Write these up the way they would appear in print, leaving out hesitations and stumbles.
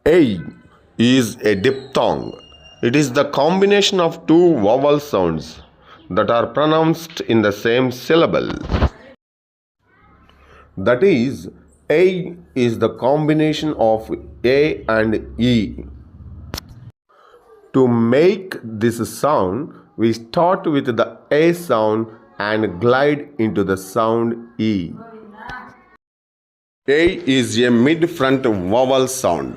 A is a diphthong. It is the combination of two vowel sounds that are pronounced in the same syllable. That is the combination of A and E. To make this sound, we start with the A sound and glide into the sound E. A is a mid-front vowel sound.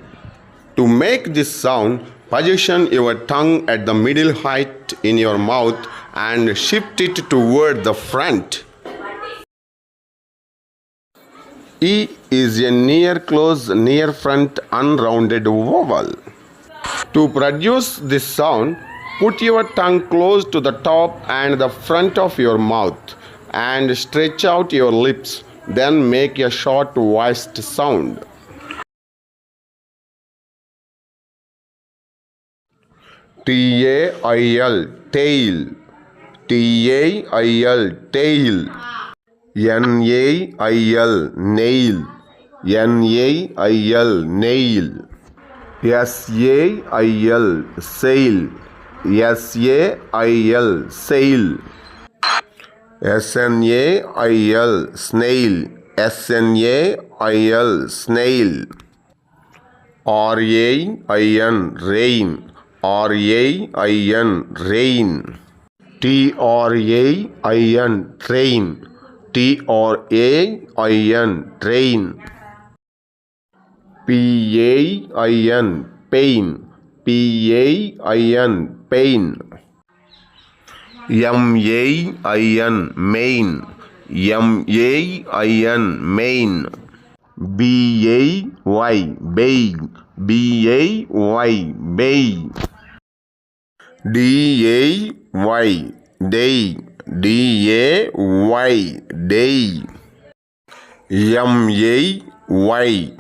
To make this sound, position your tongue at the middle height in your mouth and shift it toward the front. E is a near front unrounded vowel. To produce this sound, put your tongue close to the top and the front of your mouth and stretch out your lips. Then make a short voiced sound. Tail, tail. Tail, tail. Nail, nail. Nail, nail. Sail, sail. Sail, sail. Snail, snail. Snail, snail. Rain, rain. Rain. Train. Train. Pain. Pain. Main. Main. Bay, bay. Bay. Day, day. Day.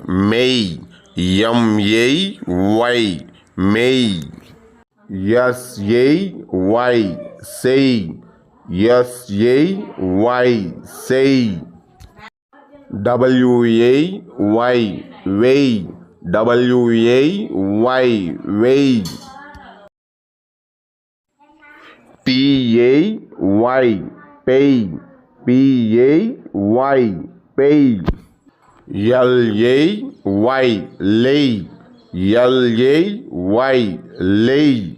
May. May. Yes, say. Yes, say. Way, way. Way. Pay, pay. Lay, lay. Lay.